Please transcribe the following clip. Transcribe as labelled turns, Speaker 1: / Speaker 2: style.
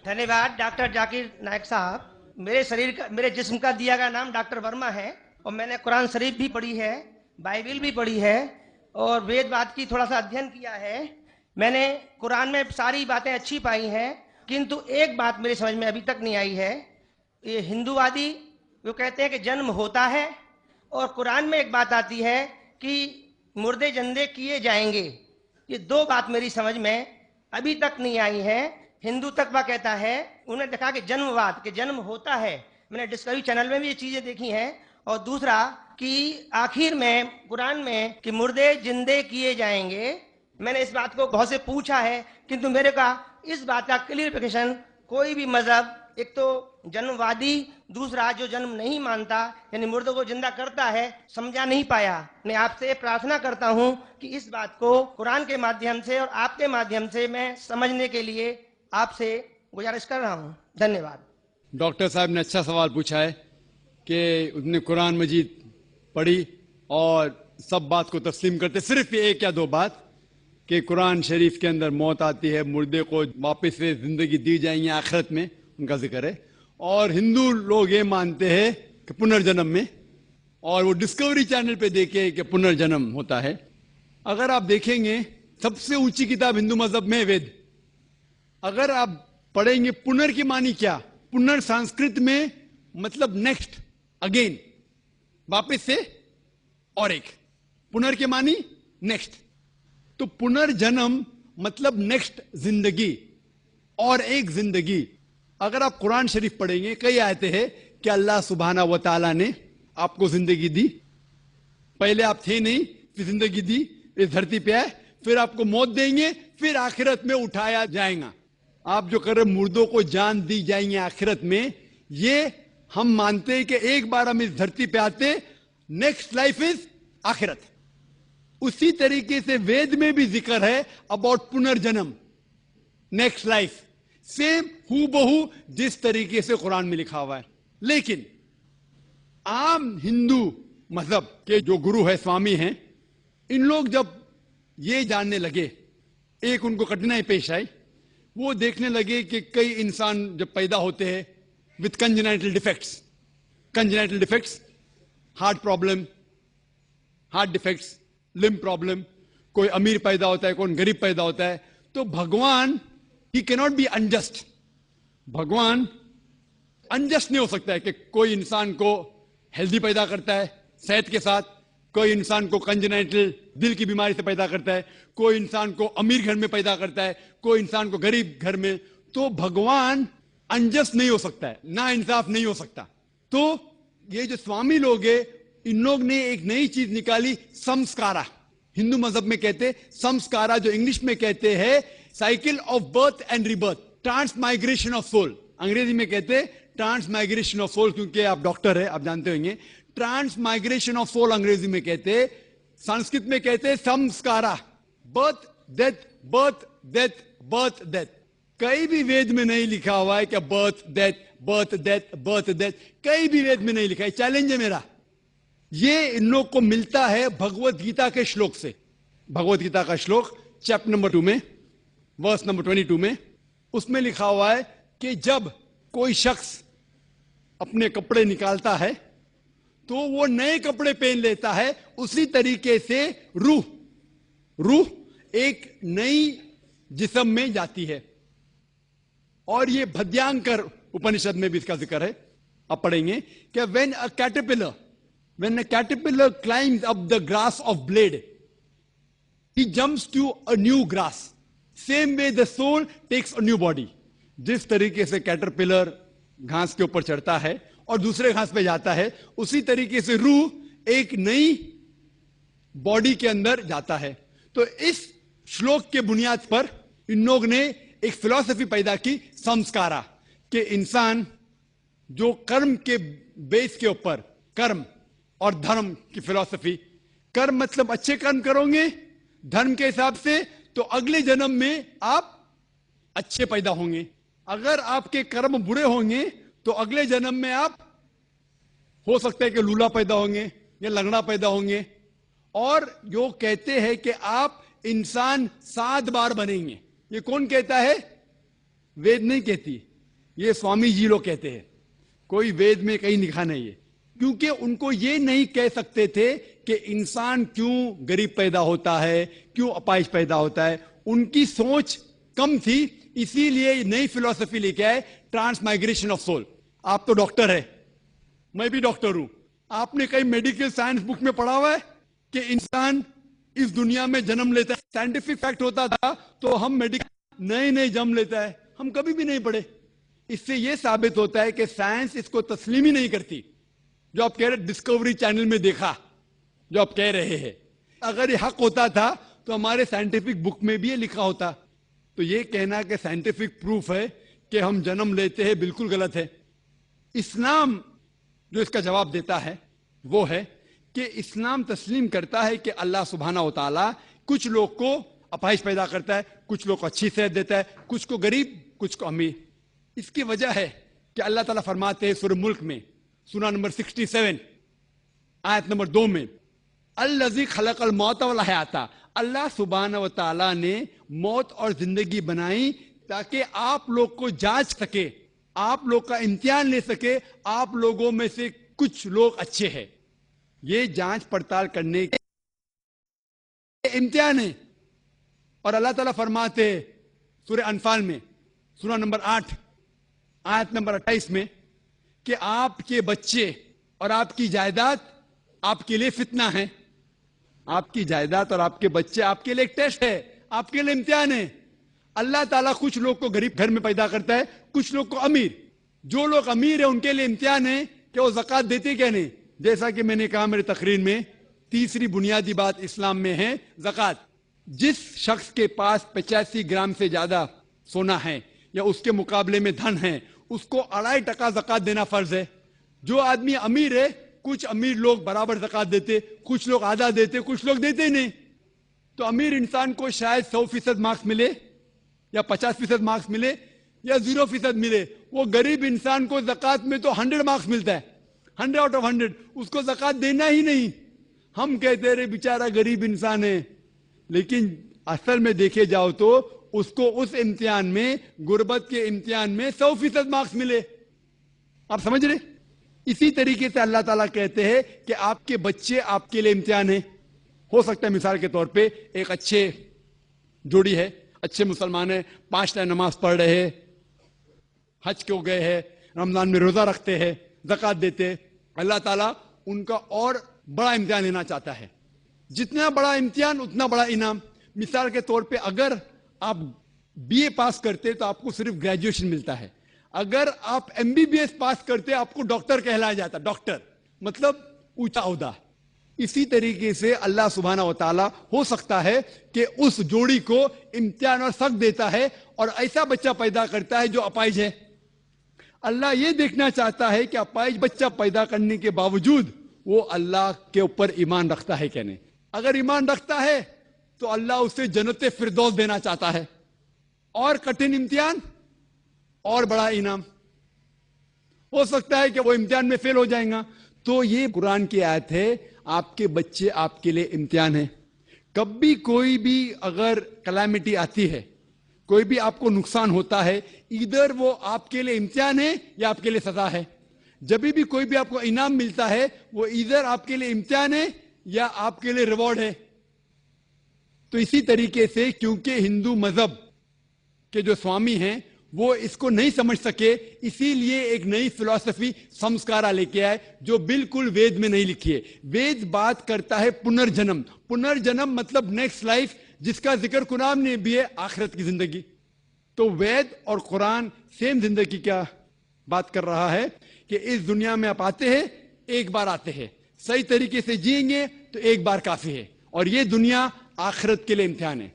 Speaker 1: धन्यवाद डॉक्टर जाकिर नायक साहब। मेरे जिस्म का दिया गया नाम डॉक्टर वर्मा है और मैंने कुरान शरीफ भी पढ़ी है, बाइबल भी पढ़ी है और वेदवाद की थोड़ा सा अध्ययन किया है। मैंने कुरान में सारी बातें अच्छी पाई हैं, किंतु एक बात मेरी समझ में अभी तक नहीं आई है। ये हिंदूवादी वो कहते हैं कि जन्म होता है और कुरान में एक बात आती है कि मुर्दे जंदे किए जाएंगे। ये दो बात मेरी समझ में अभी तक नहीं आई है। हिंदू तकवा कहता है, उन्हें देखा कि जन्मवाद के जन्म होता है, मैंने डिस्कवरी चैनल में भी ये चीजें देखी हैं। और दूसरा कि आखिर में कुरान में कि मुर्दे जिंदे किए जाएंगे, मैंने इस बात को बहुत से पूछा है, किंतु मेरे का इस बात का क्लियरिफिकेशन कोई भी मजहब, एक तो जन्मवादी, दूसरा जो जन्म नहीं मानता यानी मुर्दों को जिंदा करता है, समझा नहीं पाया। मैं आपसे प्रार्थना करता हूं कि इस बात को कुरान के माध्यम से और आपके माध्यम से मैं समझने के लिए आपसे गुजारिश कर रहा हूं। धन्यवाद।
Speaker 2: डॉक्टर साहब ने अच्छा सवाल पूछा है कि उसने कुरान मजीद पढ़ी और सब बात को तस्लीम करते, सिर्फ एक या दो बात कि कुरान शरीफ के अंदर मौत आती है, मुर्दे को वापस से जिंदगी दी जाएंगी आखिरत में, उनका जिक्र है। और हिंदू लोग ये मानते हैं कि पुनर्जन्म में, और वो डिस्कवरी चैनल पे देखे कि पुनर्जन्म होता है। अगर आप देखेंगे सबसे ऊंची किताब हिंदू मजहब में वेद, अगर आप पढ़ेंगे पुनर की मानी क्या, पुनर संस्कृत में मतलब नेक्स्ट, अगेन, वापस से, और एक, पुनर की मानी नेक्स्ट। तो पुनर्जन्म मतलब नेक्स्ट जिंदगी और एक जिंदगी। अगर आप कुरान शरीफ पढ़ेंगे, कई आयतें हैं कि अल्लाह सुब्हाना व तआला ने आपको जिंदगी दी, पहले आप थे नहीं, फिर जिंदगी दी, इस धरती पे आए, फिर आपको मौत देंगे, फिर आखिरत में उठाया जाएगा। आप जो कर रहे मुर्दों को जान दी जाएंगे आखिरत में, ये हम मानते हैं कि एक बार हम इस धरती पे आते, नेक्स्ट लाइफ इज आखिरत। उसी तरीके से वेद में भी जिक्र है अबाउट पुनर्जन्म, नेक्स्ट लाइफ, सेम हूबहू जिस तरीके से कुरान में लिखा हुआ है। लेकिन आम हिंदू मजहब के जो गुरु है, स्वामी हैं, इन लोग जब ये जानने लगे, एक उनको कठिनाई पेश आई, वो देखने लगे कि कई इंसान जब पैदा होते हैं with congenital defects, heart problem, heart defects, limb problem, कोई अमीर पैदा होता है, कोई गरीब पैदा होता है, तो भगवान ही कैनॉट बी अनजस्ट। भगवान अनजस्ट नहीं हो सकता है कि कोई इंसान को हेल्दी पैदा करता है सेहत के साथ, कोई इंसान को कंजेनाइटल दिल की बीमारी से पैदा करता है, कोई इंसान को अमीर घर में पैदा करता है, कोई इंसान को गरीब घर में। तो भगवान अनजस्ट नहीं हो सकता है, ना इंसाफ नहीं हो सकता। तो ये जो स्वामी लोग हैं, इन लोग ने एक नई चीज निकाली, संस्कारा। हिंदू मजहब में कहते संस्कारा, जो इंग्लिश में कहते हैं cycle of birth and rebirth, transmigration of soul. अंग्रेजी में कहते ट्रांसमाइग्रेशन ऑफ सोल, क्योंकि आप डॉक्टर है, आप जानते होंगे। ट्रांसमाइग्रेशन ऑफ सोल अंग्रेजी में कहते, संस्कृत में कहते संस्कारा, birth death, birth death, birth death. कहीं भी वेद में नहीं लिखा हुआ है कि birth death, birth death, birth death, कहीं भी वेद में नहीं लिखा है। चैलेंज है मेरा, ये इन लोग को मिलता है भगवत गीता के श्लोक से। भगवत गीता का श्लोक चैप्टर नंबर 2 में, वर्स नंबर 22 में, उसमें लिखा हुआ है कि जब कोई शख्स अपने कपड़े निकालता है तो वो नए कपड़े पहन लेता है, उसी तरीके से रूह एक नई जिस्म में जाती है। और ये भद्यांकर उपनिषद में भी इसका जिक्र है, आप पढ़ेंगे कि when a caterpillar climbs up the grass of blade, he jumps to a new grass. Same way the soul takes a new body. जिस तरीके से कैटरपिलर घास के ऊपर चढ़ता है और दूसरे घास पे जाता है, उसी तरीके से रूह एक नई बॉडी के अंदर जाता है। तो इस श्लोक के बुनियाद पर इन लोग ने एक फिलॉसफी पैदा की, संस्कारा, कि इंसान जो कर्म के बेस के ऊपर, कर्म और धर्म की फिलॉसफी, कर्म मतलब अच्छे कर्म करोगे धर्म के हिसाब से तो अगले जन्म में आप अच्छे पैदा होंगे। अगर आपके कर्म बुरे होंगे तो अगले जन्म में आप हो सकता है कि लूला पैदा होंगे या लंगड़ा पैदा होंगे। और जो कहते हैं कि आप इंसान 7 बार बनेंगे, ये कौन कहता है? वेद नहीं कहती, یہ سوامی جی لوگ کہتے ہیں, کوئی وید میں کہیں لکھا نہیں ہے. کیونکہ ان کو یہ نہیں کہہ سکتے تھے کہ انسان کیوں غریب پیدا ہوتا ہے, کیوں اپائش پیدا ہوتا ہے. ان کی سوچ کم تھی, اسی لیے نئی فلسفی لے کے آئے, ٹرانس مائگریشن آف سول. آپ تو ڈاکٹر ہے, میں بھی ڈاکٹر ہوں. آپ نے کئی میڈیکل سائنس بک میں پڑھا ہوا ہے کہ انسان اس دنیا میں جنم لیتا ہے؟ سائنٹیفک فیکٹ ہوتا تھا تو ہم میڈیکل نئے جنم لیتا ہے, ہم کبھی بھی نہیں پڑھے. اس سے یہ ثابت ہوتا ہے کہ سائنس اس کو تسلیم ہی نہیں کرتی. جو آپ کہہ رہے ڈسکوری چینل میں دیکھا, جو آپ کہہ رہے ہیں, اگر یہ حق ہوتا تھا تو ہمارے سائنٹیفک بک میں بھی یہ لکھا ہوتا. تو یہ کہنا کہ سائنٹیفک پروف ہے کہ ہم جنم لیتے ہیں, بالکل غلط ہے. اسلام جو اس کا جواب دیتا ہے وہ ہے کہ اسلام تسلیم کرتا ہے کہ اللہ سبحانہ و تعالیٰ کچھ لوگ کو اپائش پیدا کرتا ہے, کچھ لوگ کو اچھی صحت دیتا ہے, کچھ کو غریب, کچھ کو امیر. اس کی وجہ ہے کہ اللہ تعالیٰ فرماتے ہیں سورہ ملک میں, سورہ نمبر 67 آیت نمبر 2 میں, الذی خلق الموت والحیات, اللہ سبحانہ و تعالیٰ نے موت اور زندگی بنائی تاکہ آپ لوگ کو جانچ سکے, آپ لوگ کا امتحان لے سکے, آپ لوگوں میں سے کچھ لوگ اچھے ہیں. یہ جانچ پڑتال کرنے کے امتحان ہے. اور اللہ تعالیٰ فرماتے ہیں سورہ انفال میں, سورہ نمبر 8 آیت نمبر 28 میں, کہ آپ کے بچے اور آپ کی جائیداد آپ کے لیے فتنہ ہے. آپ کی جائیداد اور آپ کے بچے آپ کے لیے ایک ٹیسٹ ہے, آپ کے لیے امتحان ہے. اللہ تعالیٰ کچھ لوگ کو غریب گھر میں پیدا کرتا ہے, کچھ لوگ کو امیر. جو لوگ امیر ہیں ان کے لیے امتحان ہے کہ وہ زکوٰۃ دیتے کیا نہیں. جیسا کہ میں نے کہا میرے تقریر میں, تیسری بنیادی بات اسلام میں ہے زکوٰۃ. جس شخص کے پاس 85 گرام سے زیادہ سونا ہے یا اس کے مقابلے میں دھن ہے, اس کو 2.5% زکوٰۃ دینا فرض ہے. جو آدمی امیر ہے, کچھ امیر لوگ برابر زکوٰۃ دیتے, کچھ لوگ آدھا دیتے, کچھ لوگ دیتے نہیں. تو امیر انسان کو شاید 100% مارکس ملے یا 50% مارکس ملے یا 0% ملے. وہ غریب انسان کو زکوٰۃ میں تو 100 مارکس ملتا ہے, 100 آؤٹ آف 100. اس کو زکوٰۃ دینا ہی نہیں. ہم کہتے رہے بیچارہ غریب انسان ہے, لیکن اصل میں دیکھے جاؤ تو اس کو اس امتحان میں, غربت کے امتحان میں 100% مارکس ملے. آپ سمجھ رہے؟ اسی طریقے سے اللہ تعالیٰ کہتے ہیں کہ آپ کے بچے آپ کے لیے امتحان ہے. ہو سکتا ہے مثال کے طور پہ ایک اچھے جوڑی ہے, اچھے مسلمان ہیں, 5 ٹائم نماز پڑھ رہے ہیں, حج کو گئے ہیں, رمضان میں روزہ رکھتے ہیں, زکوٰۃ دیتے. اللہ تعالیٰ ان کا اور بڑا امتحان لینا چاہتا ہے. جتنا بڑا امتحان اتنا بڑا انعام. مثال کے طور پہ اگر آپ BA پاس کرتے تو آپ کو صرف گریجویشن ملتا ہے. اگر آپ MBBS پاس کرتے آپ کو ڈاکٹر کہلایا جاتا. ڈاکٹر مطلب اونچا عہدہ. اسی طریقے سے اللہ سبحانہ و تعالیٰ ہو سکتا ہے کہ اس جوڑی کو امتحان اور سخت دیتا ہے اور ایسا بچہ پیدا کرتا ہے جو اپائج ہے. اللہ یہ دیکھنا چاہتا ہے کہ اپائج بچہ پیدا کرنے کے باوجود وہ اللہ کے اوپر ایمان رکھتا ہے کہ نہیں. اگر ایمان رکھتا ہے تو اللہ اسے جنت فردوس دینا چاہتا ہے. اور کٹھن امتحان اور بڑا انعام. ہو سکتا ہے کہ وہ امتحان میں فیل ہو جائیں گا. تو یہ قرآن کی آیت ہے, آپ کے بچے آپ کے لیے امتحان ہے. کبھی کوئی بھی اگر کلیمٹی آتی ہے, کوئی بھی آپ کو نقصان ہوتا ہے, ادھر وہ آپ کے لیے امتحان ہے یا آپ کے لیے سزا ہے. جب بھی کوئی بھی آپ کو انعام ملتا ہے وہ ادھر آپ کے لیے امتحان ہے یا آپ کے لیے ریوارڈ ہے. تو اسی طریقے سے کیونکہ ہندو مذہب کے جو سوامی ہیں وہ اس کو نہیں سمجھ سکے, اسی لیے ایک نئی فلسفی سمسکارا لے کے آئے جو بالکل وید میں نہیں لکھی ہے. وید بات کرتا ہے پنرجنم. پنرجنم مطلب نیکسٹ لائف, جس کا ذکر قرآن نے بھی ہے, آخرت کی زندگی. تو وید اور قرآن سیم زندگی کا بات کر رہا ہے کہ اس دنیا میں آپ آتے ہیں, ایک بار آتے ہیں, صحیح طریقے سے جئیں گے تو ایک بار کافی ہے, اور یہ دنیا آخرت کے لیے امتحان ہے.